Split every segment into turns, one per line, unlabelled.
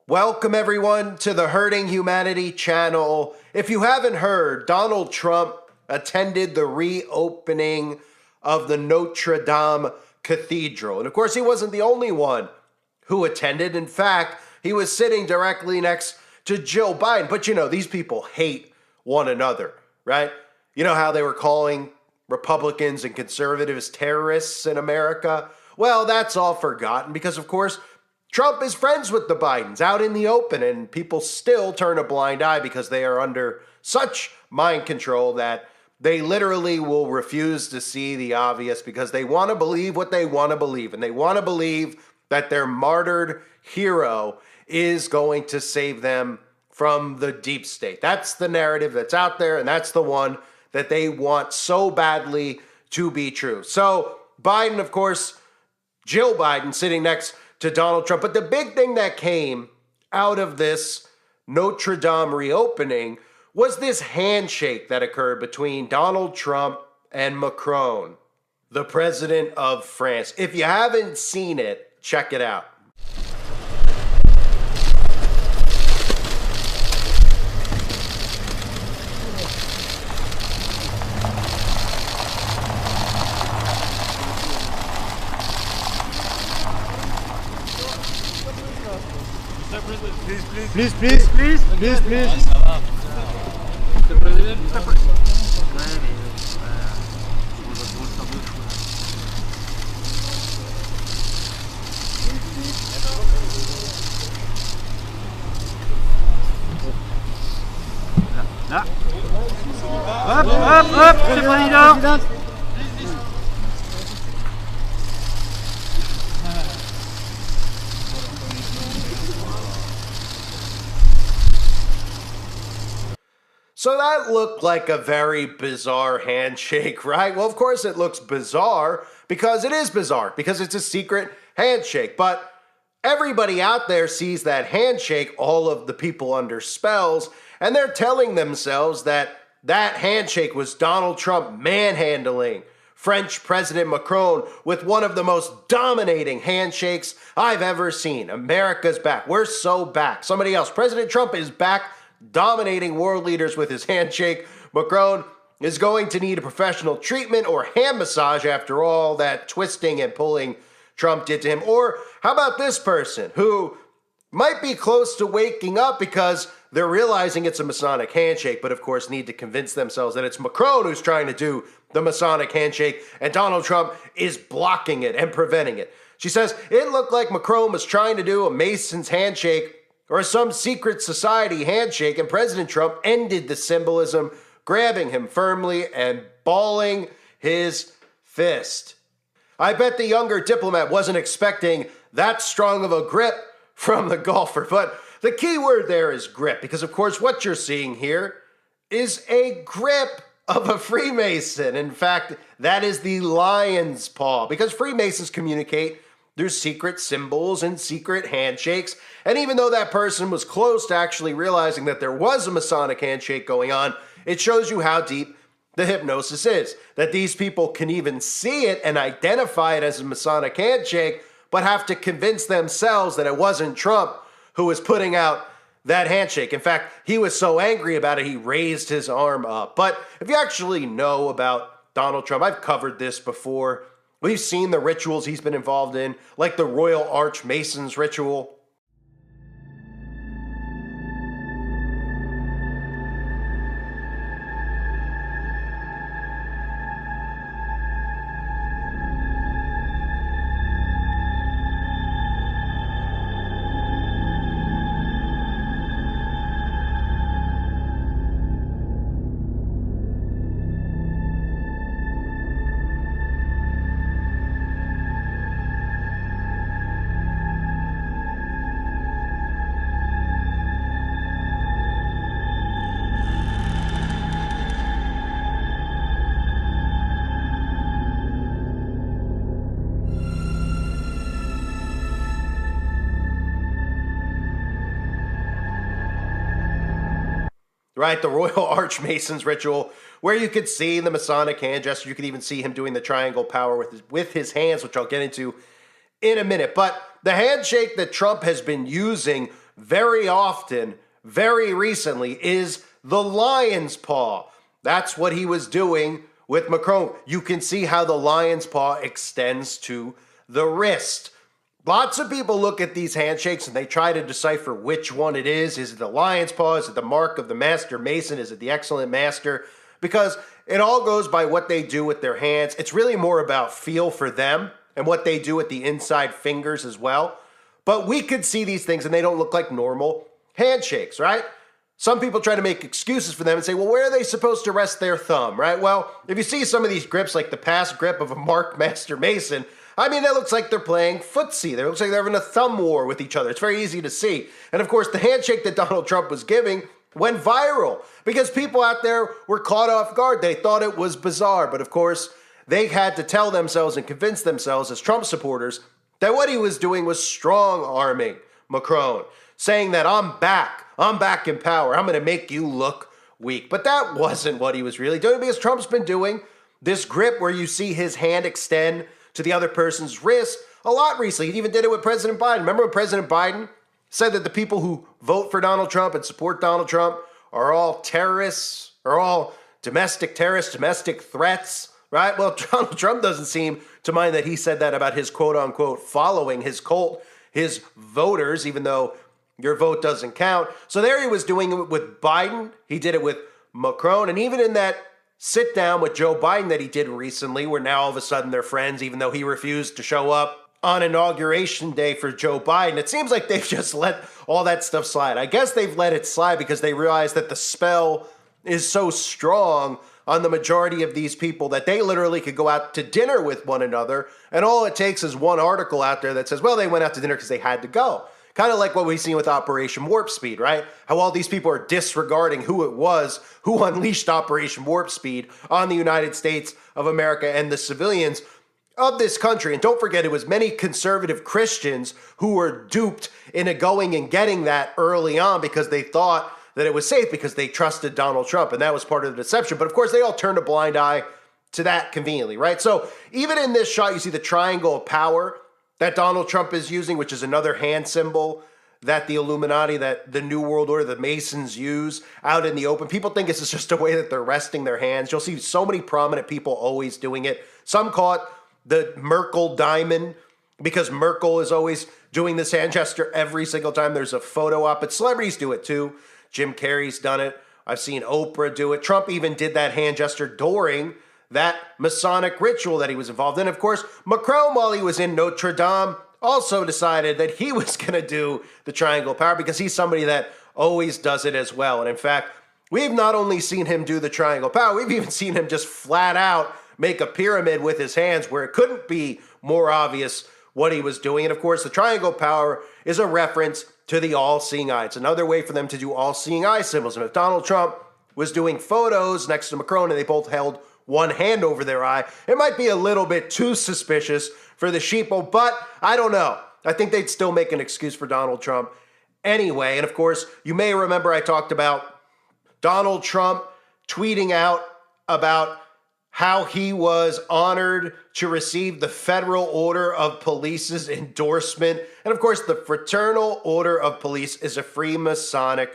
Welcome everyone to the Hurting Humanity channel. If you haven't heard, Donald Trump attended the reopening of the Notre Dame Cathedral. And of course, he wasn't the only one who attended. In fact, he was sitting directly next to Jill Biden. But you know, these people hate one another, right? You know how they were calling Republicans and conservatives terrorists in America? Well, that's all forgotten because, of course, Trump is friends with the Bidens out in the open, and people still turn a blind eye because they are under such mind control that they literally will refuse to see the obvious because they want to believe what they want to believe, and they want to believe that their martyred hero is going to save them from the deep state. That's the narrative that's out there, and that's the one that they want so badly to be true. So Biden, of course, Jill Biden sitting next to Donald Trump. But the big thing that came out of this Notre Dame reopening was this handshake that occurred between Donald Trump and Macron, the president of France. If you haven't seen it, check it out.
Please. Ça va. Mr. President. Là. Hop, Monsieur le Président.
So that looked like a very bizarre handshake, right? Well, of course it looks bizarre because it is bizarre, because it's a secret handshake. But everybody out there sees that handshake, all of the people under spells, and they're telling themselves that that handshake was Donald Trump manhandling French President Macron with one of the most dominating handshakes I've ever seen. America's back. We're so back. Somebody else. President Trump is back, dominating world leaders with his handshake. Macron is going to need a professional treatment or hand massage after all that twisting and pulling Trump did to him. Or how about this person who might be close to waking up because they're realizing it's a Masonic handshake, but of course need to convince themselves that it's Macron who's trying to do the Masonic handshake and Donald Trump is blocking it and preventing it. She says it looked like Macron was trying to do a Mason's handshake or some secret society handshake, and President Trump ended the symbolism, grabbing him firmly and balling his fist. I bet the younger diplomat wasn't expecting that strong of a grip from the golfer, but the key word there is grip, because of course what you're seeing here is a grip of a Freemason. In fact, that is the lion's paw, because Freemasons communicate through secret symbols and secret handshakes. And even though that person was close to actually realizing that there was a Masonic handshake going on, it shows you how deep the hypnosis is. That these people can even see it and identify it as a Masonic handshake, but have to convince themselves that it wasn't Trump who was putting out that handshake. In fact, he was so angry about it, he raised his arm up. But if you actually know about Donald Trump, I've covered this before. We've seen the rituals he's been involved in, like the Royal Archmasons ritual. right? The Royal Archmasons ritual, where you could see the Masonic hand gesture. You could even see him doing the triangle power with his hands, which I'll get into in a minute. But the handshake that Trump has been using very often, very recently, is the lion's paw. That's what he was doing with Macron. You can see how the lion's paw extends to the wrist. Lots of people look at these handshakes and they try to decipher which one it is. Is it the lion's paw? Is it the mark of the master mason? Is it the excellent master? Because it all goes by what they do with their hands. It's really more about feel for them and what they do with the inside fingers as well. But we could see these things and they don't look like normal handshakes, right? Some people try to make excuses for them and say, well, where are they supposed to rest their thumb, right? Well, if you see some of these grips, like the past grip of a marked master mason, I mean, it looks like they're playing footsie. It looks like they're having a thumb war with each other. It's very easy to see. And of course, the handshake that Donald Trump was giving went viral because people out there were caught off guard. They thought it was bizarre. But of course, they had to tell themselves and convince themselves as Trump supporters that what he was doing was strong-arming Macron, saying that I'm back in power. I'm going to make you look weak. But that wasn't what he was really doing because Trump's been doing this grip where you see his hand extend to the other person's wrist a lot recently. He even did it with President Biden. Remember when President Biden said that the people who vote for Donald Trump and support Donald Trump are all terrorists, are all domestic terrorists, domestic threats, right? Well, Donald Trump doesn't seem to mind that he said that about his quote-unquote following, his cult, his voters, even though your vote doesn't count. So there he was doing it with Biden. He did it with Macron. And even in that sit down with Joe Biden that he did recently, where now all of a sudden they're friends, even though he refused to show up on Inauguration Day for Joe Biden. It seems like they've just let all that stuff slide. I guess they've let it slide because they realize that the spell is so strong on the majority of these people that they literally could go out to dinner with one another, and all it takes is one article out there that says, well, they went out to dinner because they had to go. Kind of like what we've seen with Operation Warp Speed, right? How all these people are disregarding who it was who unleashed Operation Warp Speed on the United States of America and the civilians of this country. And don't forget, it was many conservative Christians who were duped into going and getting that early on because they thought that it was safe because they trusted Donald Trump. And that was part of the deception. But of course, they all turned a blind eye to that conveniently, right? So even in this shot, you see the triangle of power that Donald Trump is using, which is another hand symbol that the Illuminati, that the New World Order, the Masons use out in the open. People think it's just a way that they're resting their hands. You'll see so many prominent people always doing it. Some call it the Merkel diamond because Merkel is always doing this hand gesture every single time there's a photo op. But celebrities do it too. Jim Carrey's done it. I've seen Oprah do it. Trump even did that hand gesture during that Masonic ritual that he was involved in. Of course, Macron, while he was in Notre Dame, also decided that he was going to do the triangle power because he's somebody that always does it as well. And in fact, we've not only seen him do the triangle power, we've even seen him just flat out make a pyramid with his hands where it couldn't be more obvious what he was doing. And of course, the triangle power is a reference to the all-seeing eye. It's another way for them to do all-seeing eye symbols. And if Donald Trump was doing photos next to Macron and they both held one hand over their eye, it might be a little bit too suspicious for the sheeple, but I don't know. I think they'd still make an excuse for Donald Trump anyway. And of course, you may remember I talked about Donald Trump tweeting out about how he was honored to receive the Federal Order of Police's endorsement. And of course, the Fraternal Order of Police is a Freemasonic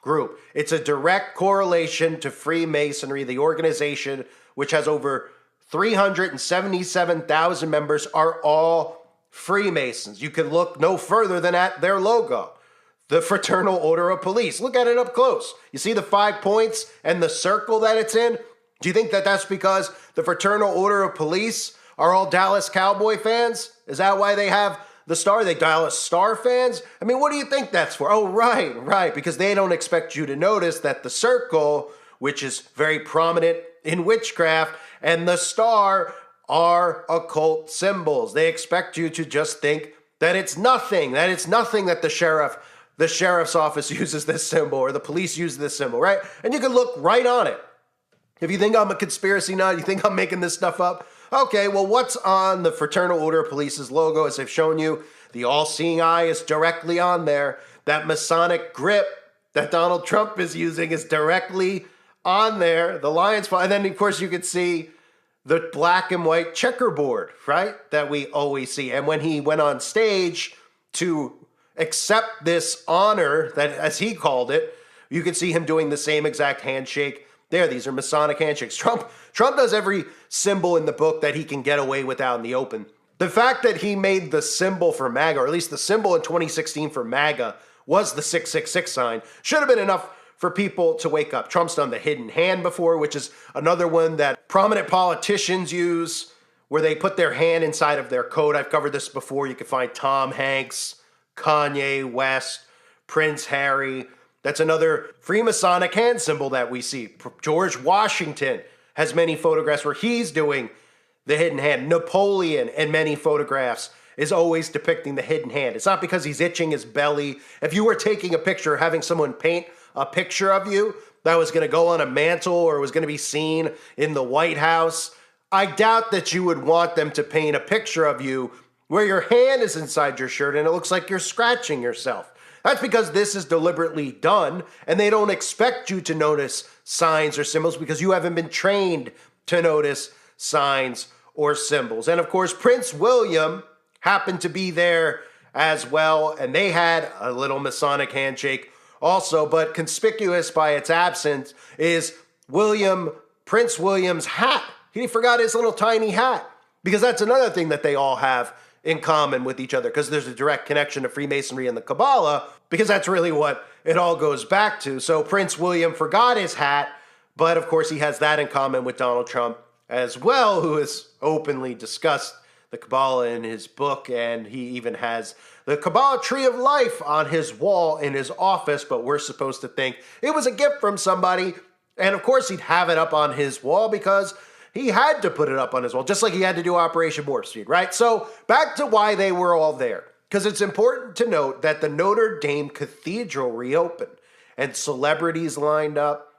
group. It's a direct correlation to Freemasonry, the organization which has over 377,000 members, are all Freemasons. You can look no further than at their logo, the Fraternal Order of Police. Look at it up close. You see the 5 points and the circle that it's in? Do you think that that's because the Fraternal Order of Police are all Dallas Cowboy fans? Is that why they have the star? Are they Dallas Star fans? I mean, what do you think that's for? Oh, right. Because they don't expect you to notice that the circle, which is very prominent in witchcraft, and the star are occult symbols. They expect you to just think that it's nothing, that the sheriff's office uses this symbol or the police use this symbol, right? And you can look right on it. If you think I'm a conspiracy nut, you think I'm making this stuff up, okay, well, what's on the Fraternal Order of Police's logo? As I've shown you, the all-seeing eye is directly on there. That Masonic grip that Donald Trump is using is directly on there. The lion's paw. And then, of course, you could see the black and white checkerboard, right, that we always see. And when he went on stage to accept this honor that, as he called it, you can see him doing the same exact handshake there. These are Masonic handshakes. Trump does every symbol in the book that he can get away with out in the open. The fact that he made the symbol for MAGA, or at least the symbol in 2016 for MAGA, was the 666 sign, should have been enough for people to wake up. Trump's done the hidden hand before, which is another one that prominent politicians use, where they put their hand inside of their coat. I've covered this before. You can find Tom Hanks, Kanye West, Prince Harry. That's another Freemasonic hand symbol that we see. George Washington has many photographs where he's doing the hidden hand. Napoleon, in many photographs, is always depicting the hidden hand. It's not because he's itching his belly. If you were taking a picture, having someone paint a picture of you that was going to go on a mantle or was going to be seen in the White House, I doubt that you would want them to paint a picture of you where your hand is inside your shirt and it looks like you're scratching yourself. That's because this is deliberately done, and they don't expect you to notice signs or symbols because you haven't been trained to notice signs or symbols. And of course, Prince William happened to be there as well, and they had a little Masonic handshake also, but conspicuous by its absence is Prince William's hat. He forgot his little tiny hat, because that's another thing that they all have in common with each other, because there's a direct connection to Freemasonry and the Kabbalah, because that's really what it all goes back to. So Prince William forgot his hat, but of course he has that in common with Donald Trump as well, who has openly discussed the Kabbalah in his book, and he even has the Kabbalah Tree of Life on his wall in his office, but we're supposed to think it was a gift from somebody, and of course he'd have it up on his wall because he had to put it up on his wall, just like he had to do Operation Warp Speed, right? So back to why they were all there, because it's important to note that the Notre Dame Cathedral reopened, and celebrities lined up,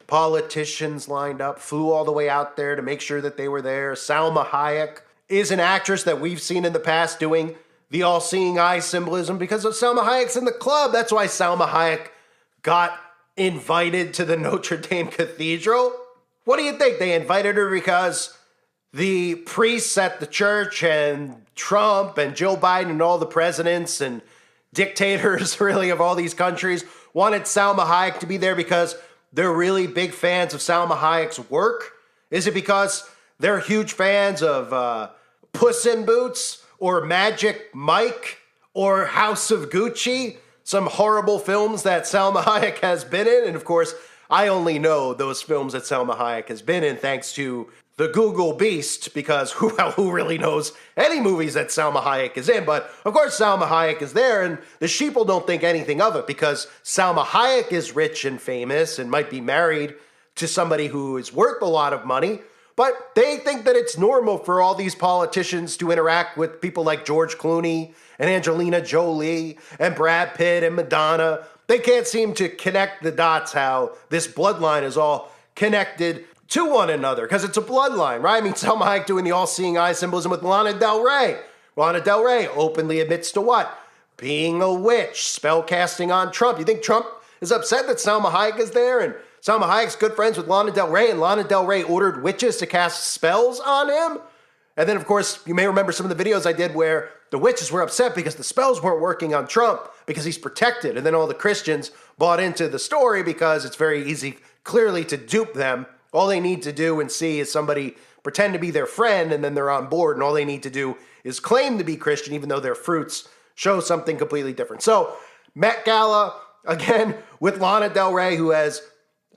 politicians lined up, flew all the way out there to make sure that they were there. Salma Hayek is an actress that we've seen in the past doing the all-seeing eye symbolism because of Salma Hayek's in the club. That's why Salma Hayek got invited to the Notre Dame Cathedral. What do you think? They invited her because the priests at the church and Trump and Joe Biden and all the presidents and dictators really of all these countries wanted Salma Hayek to be there because they're really big fans of Salma Hayek's work? Is it because they're huge fans of Puss in Boots or Magic Mike or House of Gucci? Some horrible films that Salma Hayek has been in. And of course, I only know those films that Salma Hayek has been in thanks to the Google Beast, because who really knows any movies that Salma Hayek is in? But of course, Salma Hayek is there, and the sheeple don't think anything of it because Salma Hayek is rich and famous and might be married to somebody who is worth a lot of money. But they think that it's normal for all these politicians to interact with people like George Clooney and Angelina Jolie and Brad Pitt and Madonna. They can't seem to connect the dots how this bloodline is all connected to one another, because it's a bloodline, right? I mean, Salma Hayek doing the all-seeing eye symbolism with Lana Del Rey. Lana Del Rey openly admits to what? Being a witch, spell casting on Trump. You think Trump is upset that Salma Hayek is there and Salma Hayek's good friends with Lana Del Rey, and Lana Del Rey ordered witches to cast spells on him? And then, of course, you may remember some of the videos I did where the witches were upset because the spells weren't working on Trump because he's protected. And then all the Christians bought into the story because it's very easy, clearly, to dupe them. All they need to do and see is somebody pretend to be their friend, and then they're on board, and all they need to do is claim to be Christian, even though their fruits show something completely different. So, Met Gala, again, with Lana Del Rey, who has,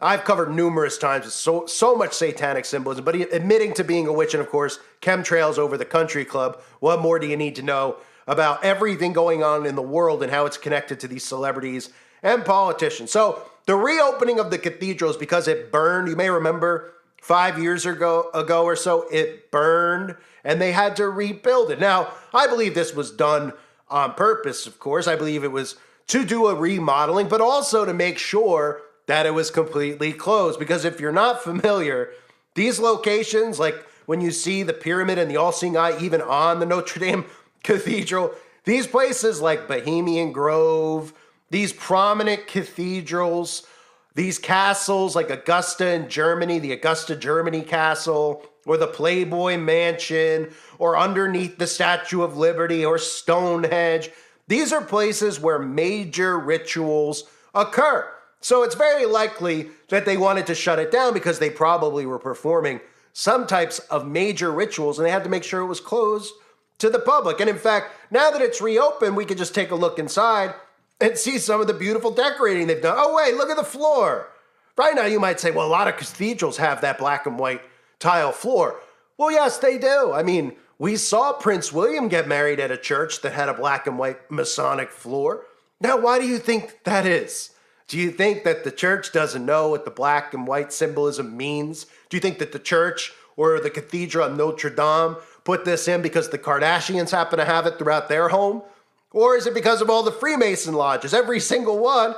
I've covered numerous times, so much satanic symbolism, but admitting to being a witch, and of course, chemtrails over the country club. What more do you need to know about everything going on in the world and how it's connected to these celebrities and politicians? So, the reopening of the cathedral is because it burned. You may remember 5 years ago or so, it burned, and they had to rebuild it. Now, I believe this was done on purpose, of course. I believe it was to do a remodeling, but also to make sure that it was completely closed. Because if you're not familiar, these locations, like when you see the pyramid and the all-seeing eye, even on the Notre Dame Cathedral, these places like Bohemian Grove, these prominent cathedrals, these castles like Augusta in Germany, the Augusta, Germany castle, or the Playboy Mansion, or underneath the Statue of Liberty, or Stonehenge, These are places where major rituals occur. So it's very likely that they wanted to shut it down because they probably were performing some types of major rituals and they had to make sure it was closed to the public. And in fact, now that it's reopened, we could just take a look inside and see some of the beautiful decorating they've done. Oh, wait, look at the floor. Right now, you might say, well, a lot of cathedrals have that black and white tile floor. Well, yes, they do. I mean, we saw Prince William get married at a church that had a black and white Masonic floor. Now, why do you think that is? Do you think that the church doesn't know what the black and white symbolism means? Do you think that the church or the cathedral of Notre Dame put this in because the Kardashians happen to have it throughout their home? Or is it because of all the Freemason lodges? Every single one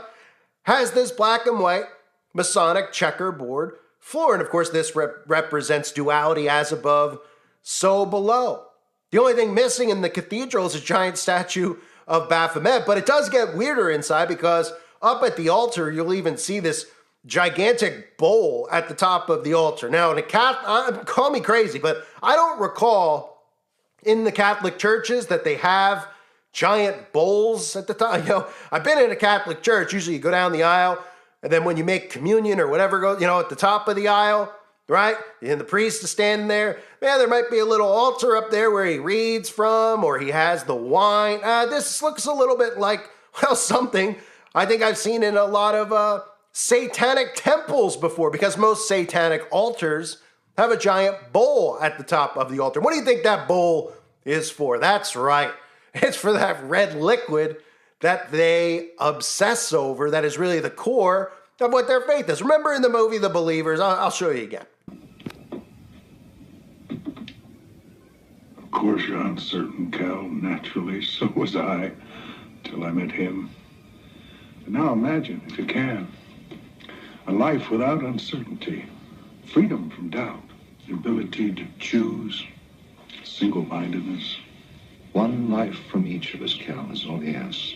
has this black and white Masonic checkerboard floor. And of course, this represents duality, as above, so below. The only thing missing in the cathedral is a giant statue of Baphomet, but it does get weirder inside because up at the altar, you'll even see this gigantic bowl at the top of the altar. Now, in call me crazy, but I don't recall in the Catholic churches that they have giant bowls at the top. You know, I've been in a Catholic church. Usually you go down the aisle, and then when you make communion or whatever goes, you know, at the top of the aisle, right? And the priest is standing there. Man, there might be a little altar up there where he reads from, or he has the wine. This looks a little bit like, well, something I think I've seen in a lot of satanic temples before, because most satanic altars have a giant bowl at the top of the altar. What do you think that bowl is for? That's right. It's for that red liquid that they obsess over, that is really the core of what their faith is. Remember in the movie The Believers? I'll show you again.
Of course you're uncertain, Cal. Naturally, so was I, till I met him. And now imagine, if you can, a life without uncertainty, freedom from doubt, the ability to choose, single-mindedness.
One life from each of us, Cal, is all he asks.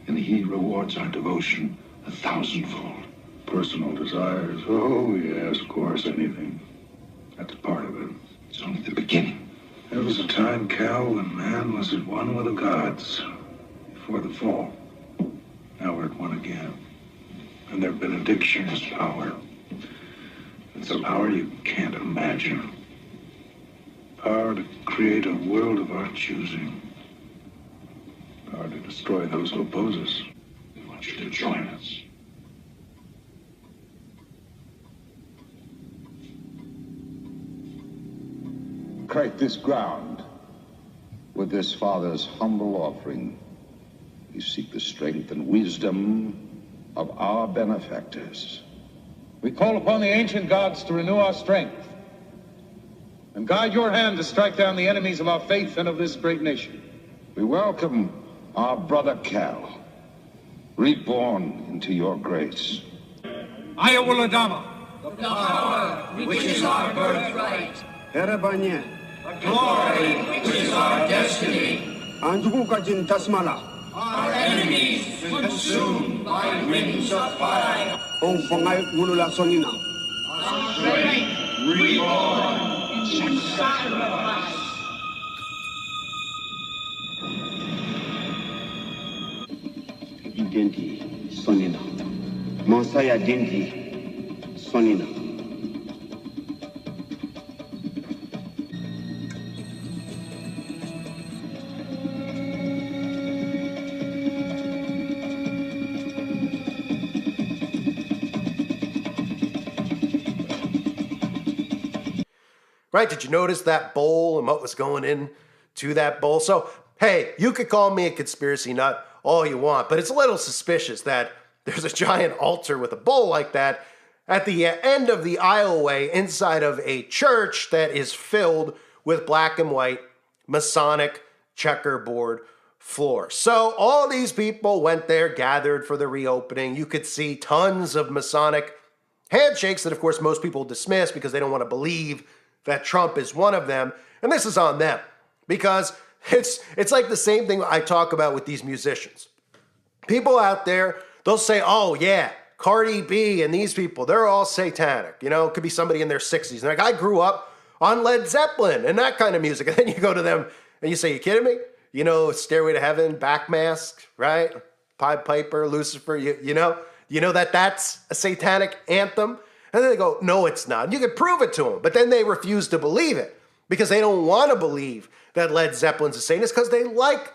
And he rewards our devotion 1,000-fold.
Personal desires, oh yes, of course, anything. That's part of it.
It's only the beginning.
There was a time, Cal, when man was at one with the gods before the fall. Now we're at one again. And their benediction is power. It's a power you can't imagine. Power to create a world of our choosing. Power to destroy those who oppose us.
We want you to join us. Create this ground with this Father's humble offering. We seek the strength and wisdom of our benefactors.
We call upon the ancient gods to renew our strength and guide your hand to strike down the enemies of our faith and of this great nation.
We welcome our brother Cal, reborn into your grace.
Ayawaladama,
the power which is our birthright,
Erebanya,
the glory which is our destiny,
Anjukukajin Tasmala,
our enemies consumed by winds of fire,
Ong Pangay Mulula Sonina,
our strength reborn in sacrifice.
Identi Sonina, Monsaya Dinti Sonina.
Right? Did you notice that bowl and what was going into that bowl? So, hey, you could call me a conspiracy nut all you want, but it's a little suspicious that there's a giant altar with a bowl like that at the end of the aisleway inside of a church that is filled with black and white Masonic checkerboard floor. So all these people went there, gathered for the reopening. You could see tons of Masonic handshakes that, of course, most people dismiss because they don't want to believe that Trump is one of them. And this is on them because it's like the same thing I talk about with these musicians. People out there, they'll say, oh yeah, Cardi B and these people, they're all satanic. You know, it could be somebody in their 60s. Like, I grew up on Led Zeppelin and that kind of music. And then you go to them and you say, you kidding me? Stairway to Heaven, Backmask, right? Pied Piper, Lucifer, you know that that's a satanic anthem? And then they go, no, it's not. And you could prove it to them, but then they refuse to believe it because they don't want to believe that Led Zeppelin's a Satanist because they like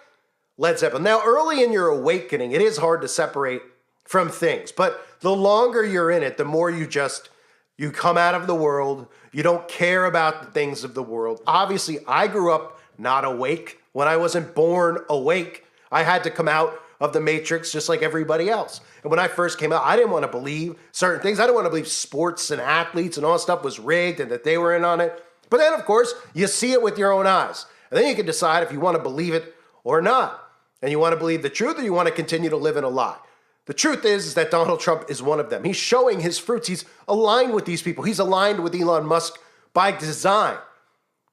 Led Zeppelin. Now, early in your awakening, it is hard to separate from things, but the longer you're in it, the more you come out of the world. You don't care about the things of the world. Obviously, I grew up not awake. When I wasn't born awake, I had to come out of the matrix just like everybody else. And when I first came out, I didn't want to believe certain things. I didn't want to believe sports and athletes and all that stuff was rigged and that they were in on it. But then, of course, you see it with your own eyes. And then you can decide if you want to believe it or not. And you want to believe the truth or you want to continue to live in a lie. The truth is that Donald Trump is one of them. He's showing his fruits. He's aligned with these people. He's aligned with Elon Musk by design.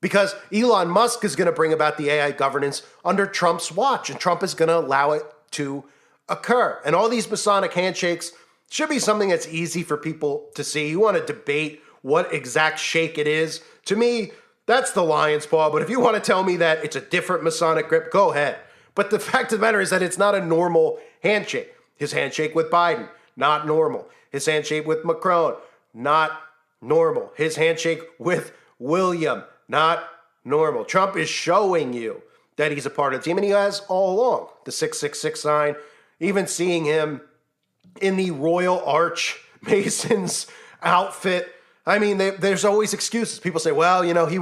Because Elon Musk is going to bring about the AI governance under Trump's watch, and Trump is going to allow it to occur. And all these Masonic handshakes should be something that's easy for people to see. You want to debate what exact shake it is. To me, that's the lion's paw. But if you want to tell me that it's a different Masonic grip, go ahead. But the fact of the matter is that it's not a normal handshake. His handshake with Biden, not normal. His handshake with Macron, not normal. His handshake with William, not normal. Trump is showing you that he's a part of the team, and he has all along. The 666 sign, even seeing him in the Royal Arch Masons outfit. I mean, there's always excuses. People say, well, he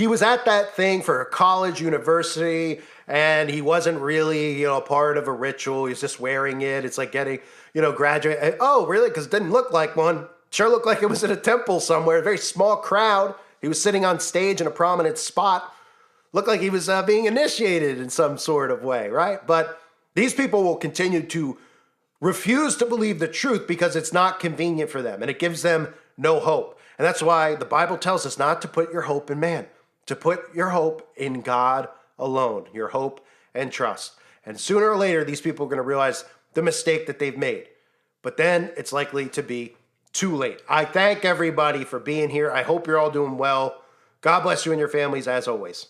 was at that thing for a college, university, and he wasn't really, a part of a ritual. He's just wearing it. It's like getting, graduate. Oh, really? Because it didn't look like one. Sure looked like it was at a temple somewhere, a very small crowd. He was sitting on stage in a prominent spot. Looked like he was being initiated in some sort of way, right? But these people will continue to refuse to believe the truth because it's not convenient for them and it gives them no hope. And that's why the Bible tells us not to put your hope in man, to put your hope in God alone, your hope and trust. And sooner or later, these people are going to realize the mistake that they've made. But then it's likely to be too late. I thank everybody for being here. I hope you're all doing well. God bless you and your families as always.